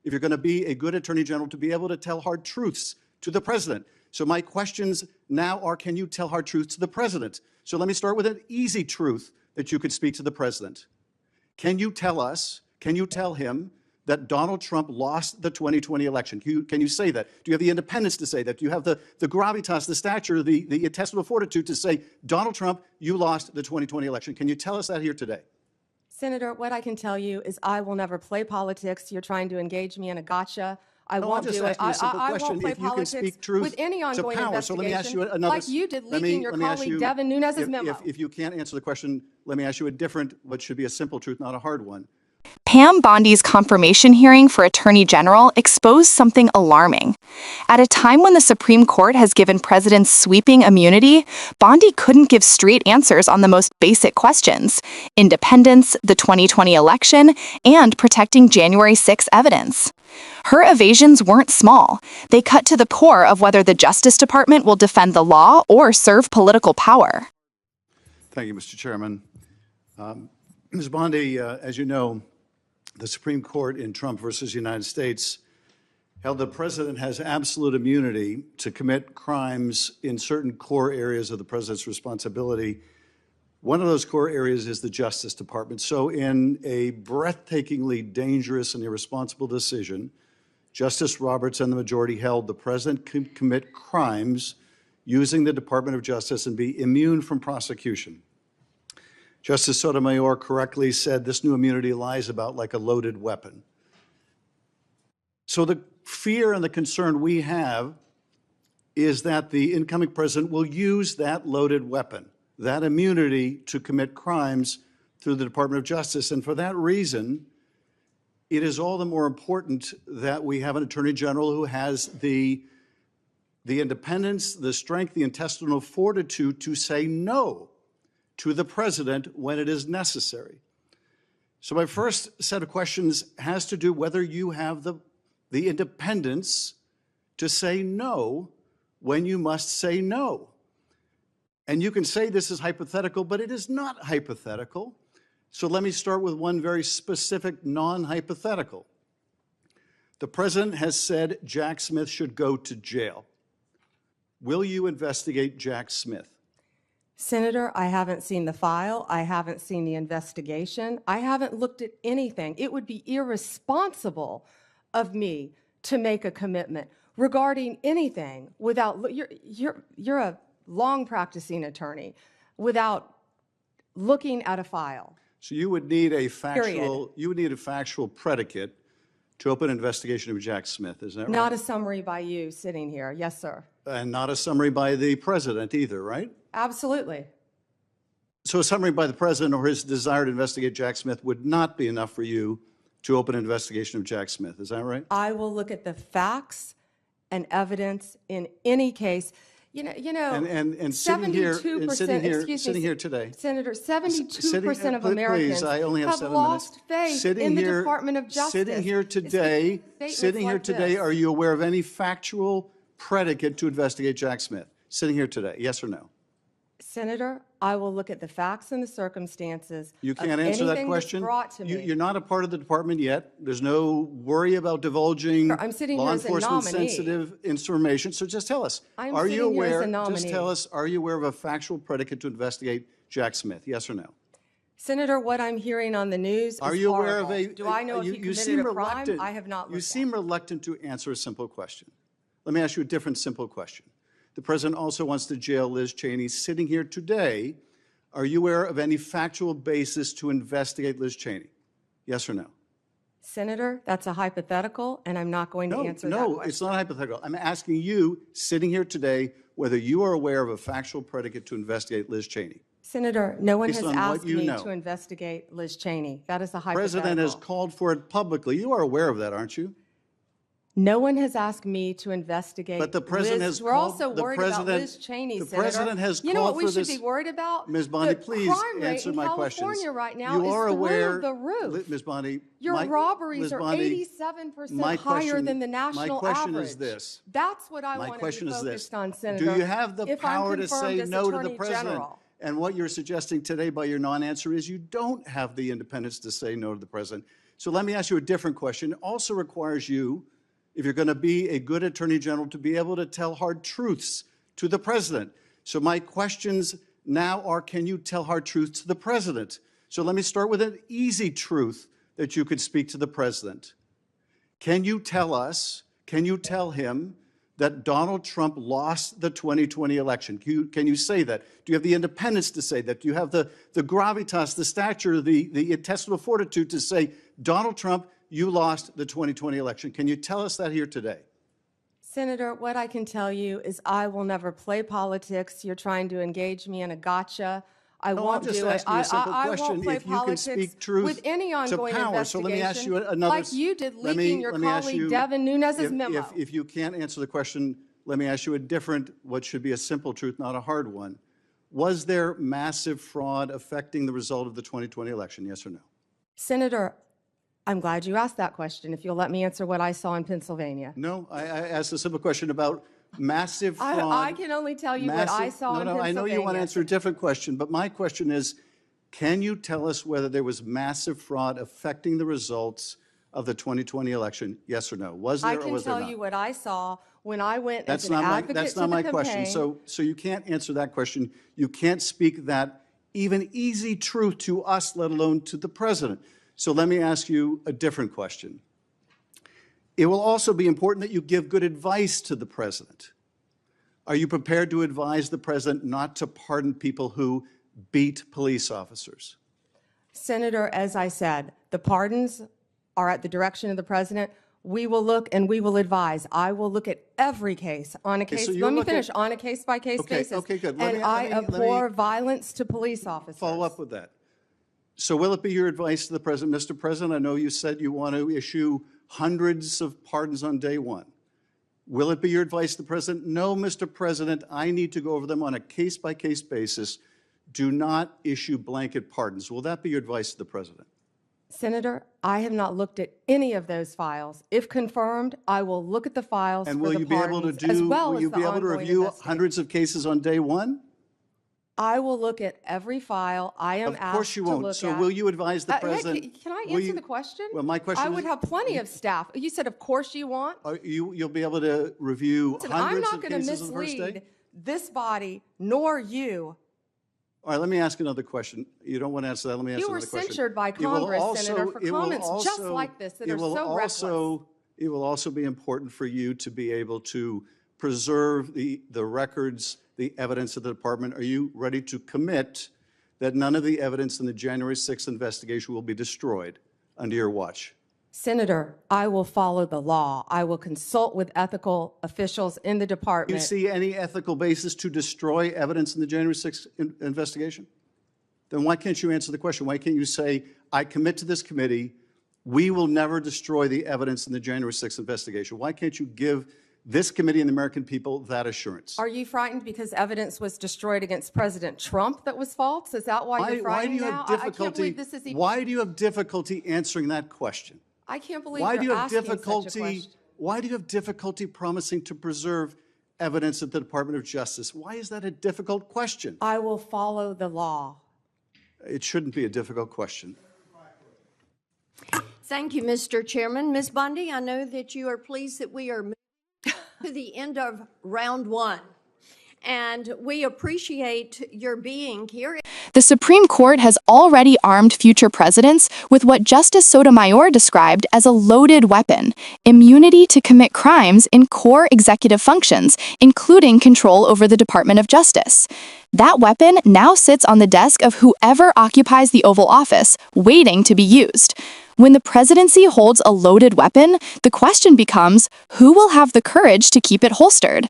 if you're going to be a good attorney general, to be able to tell hard truths to the president. So my questions now are, can you tell hard truths to the president? So let me start with an easy truth that you could speak to the president. Can you tell him that Donald Trump lost the 2020 election? Can you say that? Do you have the independence to say that? Do you have the gravitas, the stature, the intestinal fortitude to say, Donald Trump, you lost the 2020 election? Can you tell us that here today? Senator, what I can tell you is I will never play politics. You're trying to engage me in a gotcha. I won't do it. I won't play politics with any ongoing investigation, so let me ask you another, like you did leaking your colleague Devin Nunes's memo. If you can't answer the question, let me ask you a different, what should be a simple truth, not a hard one. Pam Bondi's confirmation hearing for Attorney General exposed something alarming. At a time when the Supreme Court has given presidents sweeping immunity, Bondi couldn't give straight answers on the most basic questions: independence, the 2020 election, and protecting January 6 evidence. Her evasions weren't small. They cut to the core of whether the Justice Department will defend the law or serve political power. Thank you, Mr. Chairman. Ms. Bondi, as you know, the Supreme Court in Trump versus United States held the president has absolute immunity to commit crimes in certain core areas of the president's responsibility. One of those core areas is the Justice Department. So in a breathtakingly dangerous and irresponsible decision, Justice Roberts and the majority held the president could commit crimes using the Department of Justice and be immune from prosecution. Justice Sotomayor correctly said this new immunity lies about like a loaded weapon. So the fear and the concern we have is that the incoming president will use that loaded weapon, that immunity, to commit crimes through the Department of Justice. And for that reason, it is all the more important that we have an attorney general who has the independence, the strength, the intestinal fortitude to say no to the president when it is necessary. So my first set of questions has to do whether you have the independence to say no when you must say no. And you can say this is hypothetical, but it is not hypothetical. So let me start with one very specific non-hypothetical. The president has said Jack Smith should go to jail. Will you investigate Jack Smith? Senator, I haven't seen the file. I haven't seen the investigation. I haven't looked at anything. It would be irresponsible of me to make a commitment regarding anything without, you're a long practicing attorney, without looking at a file. So you would need a factual predicate to open an investigation of Jack Smith, is that right? Not a summary by you sitting here. Yes, sir. And not a summary by the president either, right? Absolutely. So a summary by the president or his desire to investigate Jack Smith would not be enough for you to open an investigation of Jack Smith, is that right? I will look at the facts and evidence in any case. You know, and sitting here today, Senator, 72% of Americans have lost faith in the Department of Justice. Sitting here today, are you aware of any factual predicate to investigate Jack Smith? Sitting here today, yes or no? Senator, I will look at the facts and the circumstances. You can't answer that question. Brought to me. You're not a part of the department yet. There's no worry about divulging law enforcement sensitive information. So just tell us, are you aware? Just tell us, are you aware of a factual predicate to investigate Jack Smith? Yes or no? Senator, what I'm hearing on the news is Are you aware of horrible. Do I know if he committed a crime? I have not looked. You seem reluctant to answer a simple question. Let me ask you a different simple question. The president also wants to jail Liz Cheney. Sitting here today, are you aware of any factual basis to investigate Liz Cheney? Yes or no? Senator, that's a hypothetical, and I'm not going to answer that question. No, it's not hypothetical. I'm asking you, sitting here today, whether you are aware of a factual predicate to investigate Liz Cheney. Senator, no one has asked me to investigate Liz Cheney. That is a hypothetical. The president has called for it publicly. You are aware of that, aren't you? No one has asked me to investigate. But the president has We're also worried about Liz Cheney, Senator. The president has called for this. You know what we should be worried about? Ms. Bondi, please answer my questions. The crime rate in California right now is through the roof. Ms. Bondi, your robberies are 87% higher than the national average. My question is this. That's what I want to be focused on, Senator. Do you have the power to say no to the president? And what you're suggesting today by your non-answer is you don't have the independence to say no to the president. So let me ask you a different question. It also requires you, if you're going to be a good attorney general, to be able to tell hard truths to the president. So my questions now are, can you tell hard truths to the president? So let me start with an easy truth that you could speak to the president. Can you tell us, can you tell him that Donald Trump lost the 2020 election? Can you say that? Do you have the independence to say that? Do you have the gravitas, the stature, the intestinal fortitude to say, Donald Trump, you lost the 2020 election? Can you tell us that here today? Senator, what I can tell you is I will never play politics. You're trying to engage me in a gotcha. I No, won't I'm just do it. asking you a simple I question. won't play If you can politics speak truth with any to ongoing power. So let me ask you investigation, another. like you did let me- leaking your let me ask colleague you- Devin Nunes's if- memo. If you can't answer the question, let me ask you a different, what should be a simple truth, not a hard one. Was there massive fraud affecting the result of the 2020 election, yes or no? Senator, I'm glad you asked that question. If you'll let me answer what I saw in Pennsylvania. No, I asked a simple question about massive fraud. I can only tell you what I saw in Pennsylvania. I know you want to answer a different question, but my question is, can you tell us whether there was massive fraud affecting the results of the 2020 election, yes or no? Was there I or can was there tell not? you what I saw when I went as That's an not my, advocate that's to not the my campaign. question. So you can't answer that question. You can't speak that even easy truth to us, let alone to the president. So let me ask you a different question. It will also be important that you give good advice to the president. Are you prepared to advise the president not to pardon people who beat police officers? Senator, as I said, the pardons are at the direction of the president. We will look and we will advise. I will look at every case on a case. so you Let me look at- finish. On a case-by-case Okay, basis. okay, good. And I abhor violence to police officers. Follow up with that. So will it be your advice to the president, Mr. President, I know you said you want to issue hundreds of pardons on day one. Will it be your advice to the president? No, Mr. President, I need to go over them on a case-by-case basis. Do not issue blanket pardons. Will that be your advice to the president? Senator, I have not looked at any of those files. If confirmed, I will look at the files And for will the you be able to pardons, as well will as you the be able to ongoing review investigation. hundreds of cases on day one? I will look at every file I am Of course asked you to won't. look So at. will you advise the Hey, president? can I will answer you- the question? Well, my question I is. would have plenty of staff. You said, of course you want. You'll be able to review Listen, I'm hundreds not of going to cases on the first day? mislead this body nor you. All right, let me ask another question. You don't want to answer that. Let me answer You were another question. censured by It will Congress, also- Senator, for it will comments just also- like this that it are will so reckless. It will also be important for you to be able to preserve the records, the evidence of the department. Are you ready to commit that none of the evidence in the January 6th investigation will be destroyed under your watch? Senator, I will follow the law. I will consult with ethical officials in the Do you department. see any ethical basis to destroy evidence in the January 6th investigation? Then why can't you answer the question? Why can't you say, I commit to this committee, we will never destroy the evidence in the January 6th investigation? Why can't you give this committee and the American people that assurance? Are you frightened because evidence was destroyed against President Trump that was false? Is that why you're Why do frightened you now? have I can't difficulty? believe this is even. Why do you have difficulty answering that question? I can't believe Why do you you're have asking such a difficulty? question. Why do you have difficulty promising to preserve evidence at the Department of Justice? Why is that a difficult question? I will follow the law. It shouldn't be a difficult question. Thank you, Mr. Chairman. Ms. Bondi, I know that you are pleased that we are moving to the end of round one, and we appreciate your being here. The Supreme Court has already armed future presidents with what Justice Sotomayor described as a loaded weapon, immunity to commit crimes in core executive functions, including control over the Department of Justice. That weapon now sits on the desk of whoever occupies the Oval Office, waiting to be used. When the presidency holds a loaded weapon, the question becomes, who will have the courage to keep it holstered?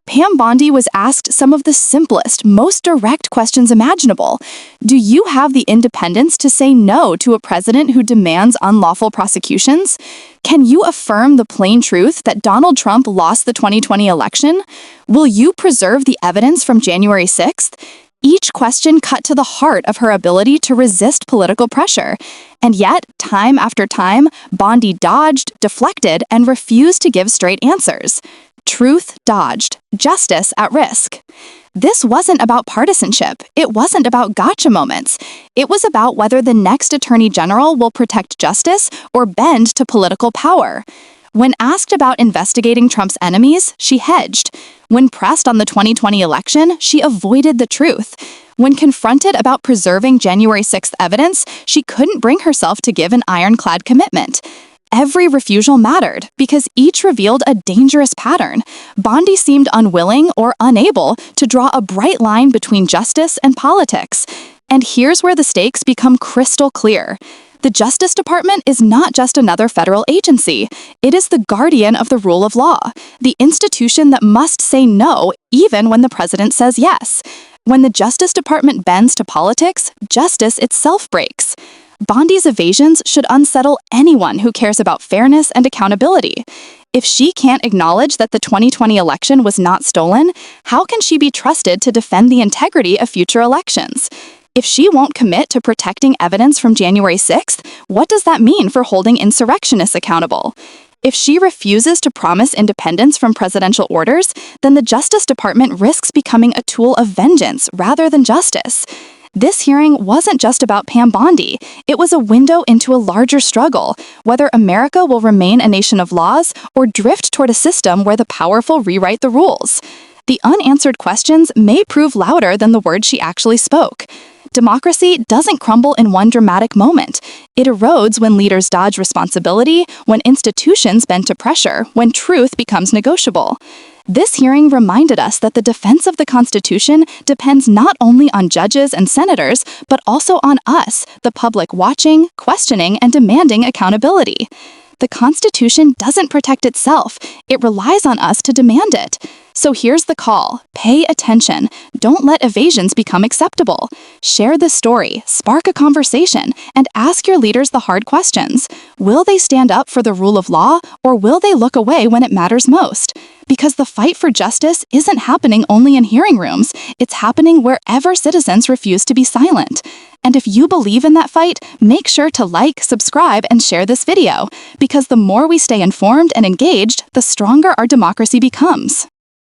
Pam Bondi was asked some of the simplest, most direct questions imaginable. Do you have the independence to say no to a president who demands unlawful prosecutions? Can you affirm the plain truth that Donald Trump lost the 2020 election? Will you preserve the evidence from January 6th? Each question cut to the heart of her ability to resist political pressure. And yet, time after time, Bondi dodged, deflected, and refused to give straight answers. Truth dodged, justice at risk. This wasn't about partisanship. It wasn't about gotcha moments. It was about whether the next Attorney General will protect justice or bend to political power. When asked about investigating Trump's enemies, she hedged. When pressed on the 2020 election, she avoided the truth. When confronted about preserving January 6th evidence, she couldn't bring herself to give an ironclad commitment. Every refusal mattered because each revealed a dangerous pattern. Bondi seemed unwilling or unable to draw a bright line between justice and politics. And here's where the stakes become crystal clear. The Justice Department is not just another federal agency. It is the guardian of the rule of law, the institution that must say no even when the president says yes. When the Justice Department bends to politics, justice itself breaks. Bondi's evasions should unsettle anyone who cares about fairness and accountability. If she can't acknowledge that the 2020 election was not stolen, how can she be trusted to defend the integrity of future elections? If she won't commit to protecting evidence from January 6th, what does that mean for holding insurrectionists accountable? If she refuses to promise independence from presidential orders, then the Justice Department risks becoming a tool of vengeance rather than justice. This hearing wasn't just about Pam Bondi. It was a window into a larger struggle, whether America will remain a nation of laws or drift toward a system where the powerful rewrite the rules. The unanswered questions may prove louder than the words she actually spoke. Democracy doesn't crumble in one dramatic moment. It erodes when leaders dodge responsibility, when institutions bend to pressure, when truth becomes negotiable. This hearing reminded us that the defense of the Constitution depends not only on judges and senators, but also on us, the public watching, questioning, and demanding accountability. The Constitution doesn't protect itself. It relies on us to demand it. So here's the call. Pay attention. Don't let evasions become acceptable. Share the story, spark a conversation, and ask your leaders the hard questions. Will they stand up for the rule of law, or will they look away when it matters most? Because the fight for justice isn't happening only in hearing rooms. It's happening wherever citizens refuse to be silent. And if you believe in that fight, make sure to like, subscribe, and share this video. Because the more we stay informed and engaged, the stronger our democracy becomes.